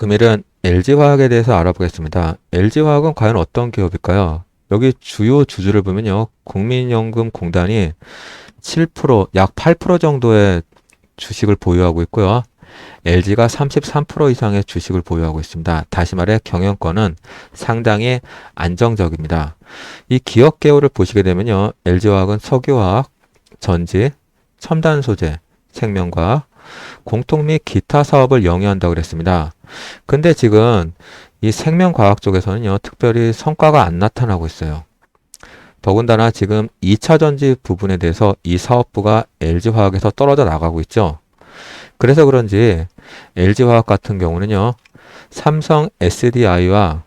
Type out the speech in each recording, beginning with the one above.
금일은 LG화학에 대해서 알아보겠습니다. LG화학은 과연 어떤 기업일까요? 여기 주요 주주를 보면요. 국민연금공단이 7%, 약 8% 정도의 주식을 보유하고 있고요. LG가 33% 이상의 주식을 보유하고 있습니다. 다시 말해 경영권은 상당히 안정적입니다. 이 기업 개요를 보시게 되면요. LG화학은 석유화학, 전지, 첨단 소재, 생명과학, 공통 및 기타 사업을 영위한다고 그랬습니다. 근데 지금 이 생명과학 쪽에서는요, 특별히 성과가 안 나타나고 있어요. 더군다나 지금 2차 전지 부분에 대해서 이 사업부가 LG화학에서 떨어져 나가고 있죠. 그래서 그런지 LG화학 같은 경우는요, 삼성 SDI와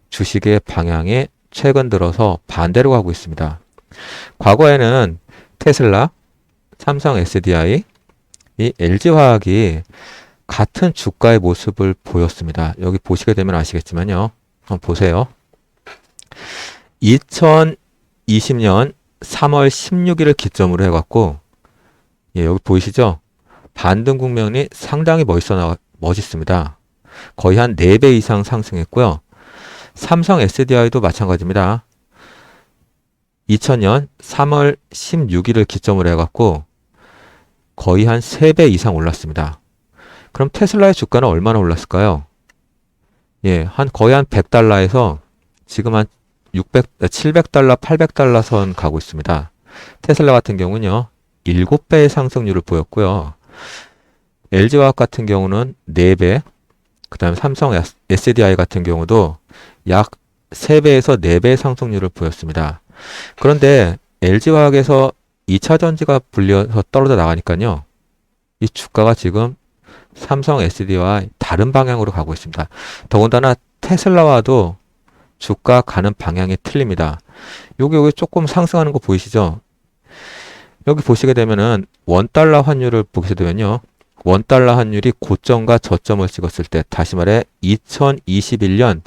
주식의 방향이 최근 들어서 반대로 가고 있습니다. 과거에는 테슬라, 삼성 SDI, 이 LG화학이 같은 주가의 모습을 보였습니다. 여기 보시게 되면 아시겠지만요. 한번 보세요. 2020년 3월 16일을 기점으로 해갖고, 여기 보이시죠? 반등 국면이 상당히 멋있습니다. 거의 한 4배 이상 상승했고요. 삼성 SDI도 마찬가지입니다. 2000년 3월 16일을 기점으로 해갖고, 거의 한 3배 이상 올랐습니다. 그럼 테슬라의 주가는 얼마나 올랐을까요? 거의 한 100달러에서 지금 한 700달러, 800달러 선 가고 있습니다. 테슬라 같은 경우는요, 7배의 상승률을 보였고요. LG화학 같은 경우는 4배, 그 다음에 삼성 SDI 같은 경우도 약 3배에서 4배의 상승률을 보였습니다. 그런데 LG화학에서 2차 전지가 불려서 떨어져 나가니까요, 이 주가가 지금 삼성 SD와 다른 방향으로 가고 있습니다. 더군다나 테슬라와도 주가 가는 방향이 틀립니다. 여기 조금 상승하는 거 보이시죠? 여기 보시게 되면은 원달러 환율을 보게 되면요. 원달러 환율이 고점과 저점을 찍었을 때, 다시 말해 2021년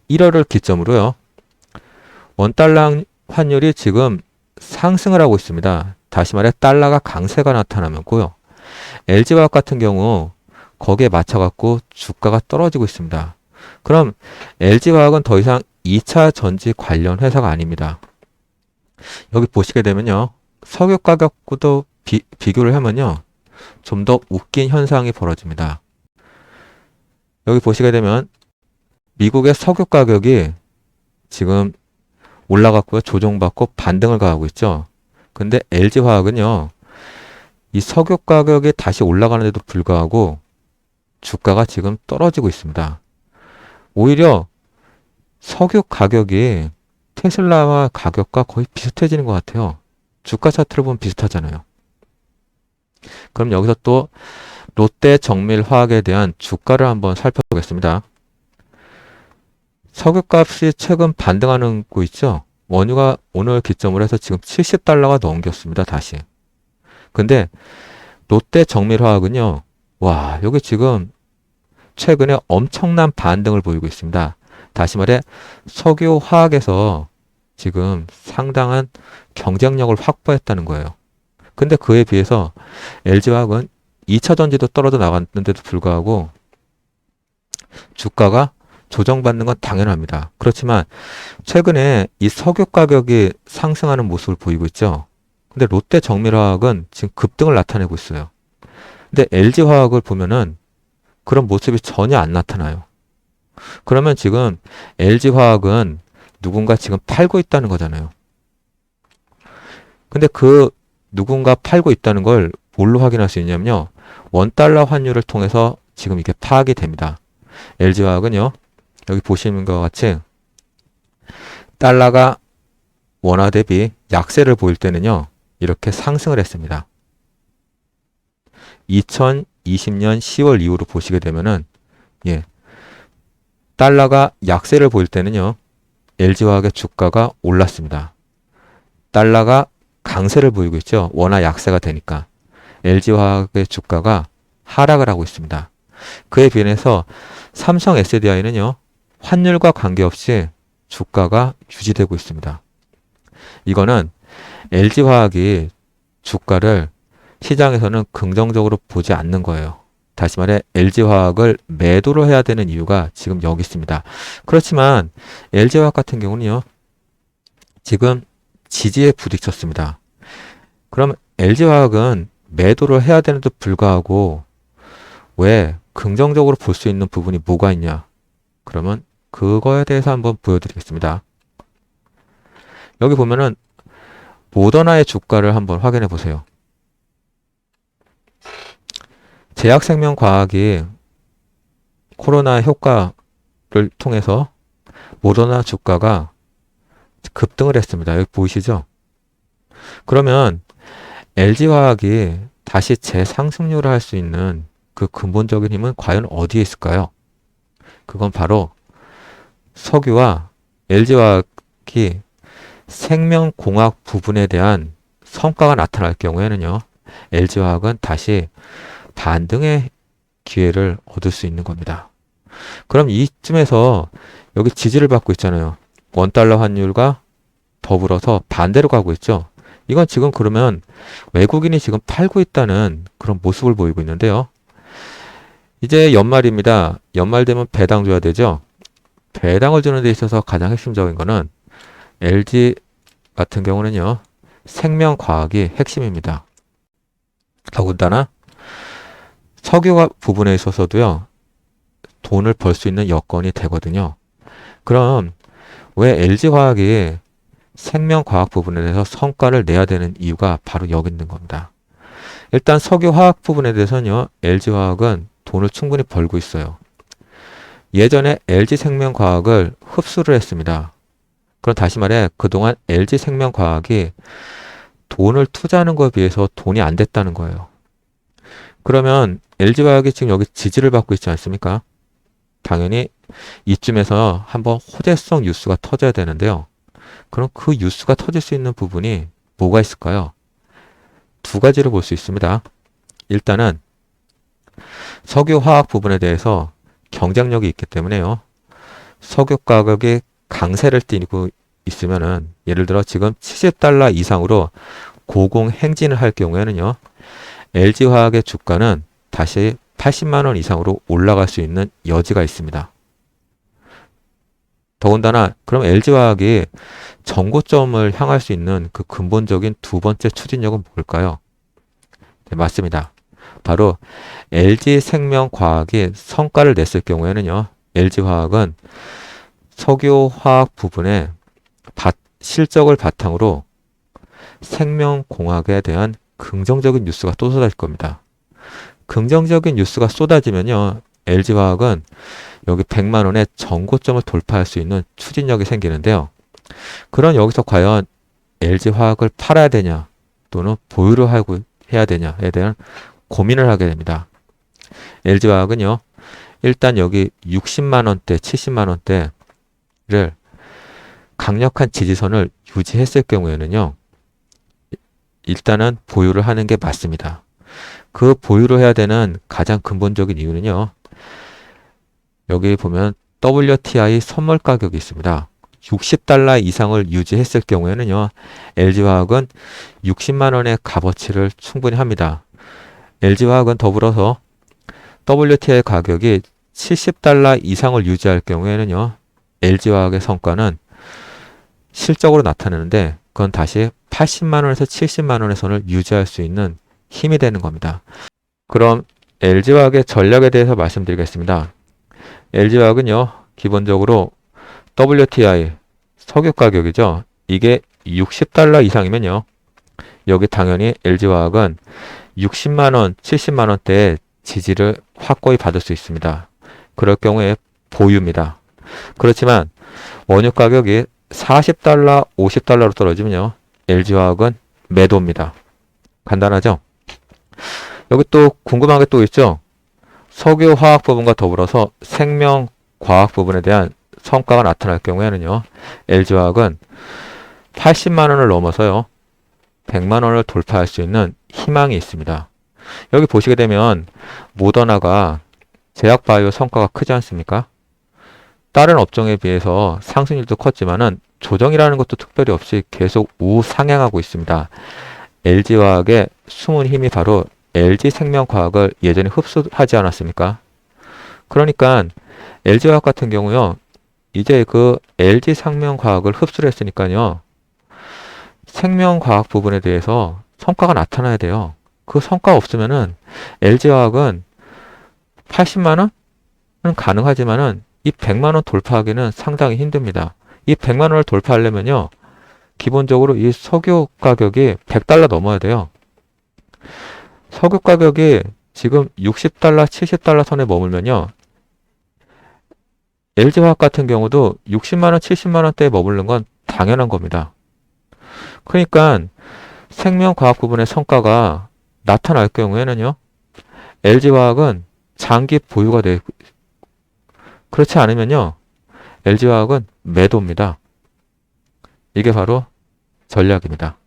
1월을 기점으로요. 원달러 환율이 지금 상승을 하고 있습니다. 다시 말해 달러가 강세가 나타나면고요. LG화학 같은 경우 거기에 맞춰갖고 주가가 떨어지고 있습니다. 그럼 LG화학은 더 이상 2차 전지 관련 회사가 아닙니다. 여기 보시게 되면요. 석유 가격도 비교를 하면요. 좀 더 웃긴 현상이 벌어집니다. 여기 보시게 되면 미국의 석유 가격이 지금 올라갔고요. 조정받고 반등을 가하고 있죠. 근데 LG화학은요. 이 석유 가격이 다시 올라가는데도 불구하고 주가가 지금 떨어지고 있습니다. 오히려 석유 가격이 테슬라와 가격과 거의 비슷해지는 것 같아요. 주가 차트를 보면 비슷하잖아요. 그럼 여기서 또 롯데 정밀화학에 대한 주가를 한번 살펴보겠습니다. 석유값이 최근 반등하는 거 있죠? 원유가 오늘 기점으로 해서 지금 70달러가 넘겼습니다. 다시. 근데 롯데 정밀화학은요. 와, 여기 지금 최근에 엄청난 반등을 보이고 있습니다. 다시 말해 석유화학에서 지금 상당한 경쟁력을 확보했다는 거예요. 근데 그에 비해서 LG화학은 2차 전지도 떨어져 나갔는데도 불구하고 주가가 조정받는 건 당연합니다. 그렇지만 최근에 이 석유 가격이 상승하는 모습을 보이고 있죠. 근데 롯데 정밀화학은 지금 급등을 나타내고 있어요. 근데 LG화학을 보면은 그런 모습이 전혀 안 나타나요. 그러면 지금 LG화학은 누군가 지금 팔고 있다는 거잖아요. 근데 그 누군가 팔고 있다는 걸 뭘로 확인할 수 있냐면요. 원달러 환율을 통해서 지금 이게 파악이 됩니다. LG화학은요. 여기 보시는 것과 같이 달러가 원화 대비 약세를 보일 때는요. 이렇게 상승을 했습니다. 2020년 10월 이후로 보시게 되면은 달러가 약세를 보일 때는요. LG화학의 주가가 올랐습니다. 달러가 강세를 보이고 있죠. 원화 약세가 되니까. LG화학의 주가가 하락을 하고 있습니다. 그에 비해서 삼성 SDI는요. 환율과 관계없이 주가가 유지되고 있습니다. 이거는 LG화학이 주가를 시장에서는 긍정적으로 보지 않는 거예요. 다시 말해 LG화학을 매도를 해야 되는 이유가 지금 여기 있습니다. 그렇지만 LG화학 같은 경우는요. 지금 지지에 부딪혔습니다. 그럼 LG화학은 매도를 해야 되는데도 불구하고 왜 긍정적으로 볼 수 있는 부분이 뭐가 있냐? 그러면 그거에 대해서 한번 보여드리겠습니다. 여기 보면은 모더나의 주가를 한번 확인해 보세요. 제약생명과학이 코로나 효과를 통해서 모더나 주가가 급등을 했습니다. 여기 보이시죠? 그러면 LG화학이 다시 재상승률을 할 수 있는 그 근본적인 힘은 과연 어디에 있을까요? 그건 바로 석유와 LG화학이 생명공학 부분에 대한 성과가 나타날 경우에는요. LG화학은 다시 반등의 기회를 얻을 수 있는 겁니다. 그럼 이쯤에서 여기 지지를 받고 있잖아요. 원달러 환율과 더불어서 반대로 가고 있죠. 이건 지금 그러면 외국인이 지금 팔고 있다는 그런 모습을 보이고 있는데요. 이제 연말입니다. 연말 되면 배당 줘야 되죠. 배당을 주는 데 있어서 가장 핵심적인 거는 LG 같은 경우는요. 생명과학이 핵심입니다. 더군다나 석유화 부분에 있어서도요. 돈을 벌 수 있는 여건이 되거든요. 그럼 왜 LG화학이 생명과학 부분에 대해서 성과를 내야 되는 이유가 바로 여기 있는 겁니다. 일단 석유화학 부분에 대해서는요. LG화학은 돈을 충분히 벌고 있어요. 예전에 LG생명과학을 흡수를 했습니다. 그럼 다시 말해 그동안 LG생명과학이 돈을 투자하는 것에 비해서 돈이 안 됐다는 거예요. 그러면 LG화학이 지금 여기 지지를 받고 있지 않습니까? 당연히 이쯤에서 한번 호재성 뉴스가 터져야 되는데요. 그럼 그 뉴스가 터질 수 있는 부분이 뭐가 있을까요? 두 가지를 볼 수 있습니다. 일단은 석유화학 부분에 대해서 경쟁력이 있기 때문에요. 석유 가격이 강세를 띠고 있으면은 예를 들어 지금 70달러 이상으로 고공행진을 할 경우에는요. LG화학의 주가는 다시 80만 원 이상으로 올라갈 수 있는 여지가 있습니다. 더군다나 그럼 LG화학이 정고점을 향할 수 있는 그 근본적인 두 번째 추진력은 뭘까요? 네, 맞습니다. 바로 LG생명과학이 성과를 냈을 경우에는요. LG화학은 석유화학 부분에 실적을 바탕으로 생명공학에 대한 긍정적인 뉴스가 또 쏟아질 겁니다. 긍정적인 뉴스가 쏟아지면요. LG화학은 여기 100만 원의 정고점을 돌파할 수 있는 추진력이 생기는데요. 그럼 여기서 과연 LG화학을 팔아야 되냐 또는 보유를 해야 되냐에 대한 고민을 하게 됩니다. LG화학은요. 일단 여기 60만 원대, 70만 원대를 강력한 지지선을 유지했을 경우에는요. 일단은 보유를 하는 게 맞습니다. 그 보유를 해야 되는 가장 근본적인 이유는요. 여기 보면 WTI 선물 가격이 있습니다. 60달러 이상을 유지했을 경우에는요. LG화학은 60만 원의 값어치를 충분히 합니다. LG화학은 더불어서 WTI 가격이 70달러 이상을 유지할 경우에는요. LG화학의 성과는 실적으로 나타나는데 그건 다시 80만 원에서 70만 원의 선을 유지할 수 있는 힘이 되는 겁니다. 그럼 LG화학의 전략에 대해서 말씀드리겠습니다. LG화학은요. 기본적으로 WTI 석유 가격이죠. 이게 60달러 이상이면요. 여기 당연히 LG화학은 60만 원, 70만 원대의 지지를 확고히 받을 수 있습니다. 그럴 경우에 보유입니다. 그렇지만 원유 가격이 40달러, 50달러로 떨어지면요. LG화학은 매도입니다. 간단하죠? 여기 또 궁금한 게 또 있죠? 석유화학 부분과 더불어서 생명과학 부분에 대한 성과가 나타날 경우에는요. LG화학은 80만 원을 넘어서요. 100만 원을 돌파할 수 있는 희망이 있습니다. 여기 보시게 되면 모더나가 제약바이오 성과가 크지 않습니까? 다른 업종에 비해서 상승률도 컸지만은 조정이라는 것도 특별히 없이 계속 우상향하고 있습니다. LG화학의 숨은 힘이 바로 LG생명과학을 예전에 흡수하지 않았습니까? 그러니까 LG화학 같은 경우요. 이제 그 LG생명과학을 흡수를 했으니까요. 생명과학 부분에 대해서 성과가 나타나야 돼요. 그 성과가 없으면은 LG화학은 80만 원은 가능하지만은 이 100만 원 돌파하기는 상당히 힘듭니다. 이 100만 원을 돌파하려면요. 기본적으로 이 석유 가격이 100달러 넘어야 돼요. 석유 가격이 지금 60달러, 70달러 선에 머물면요. LG화학 같은 경우도 60만 원, 70만 원대에 머무르는 건 당연한 겁니다. 그러니까 생명과학 부분의 성과가 나타날 경우에는요. LG화학은 장기 보유가 돼. 그렇지 않으면요. LG화학은 매도입니다. 이게 바로 전략입니다.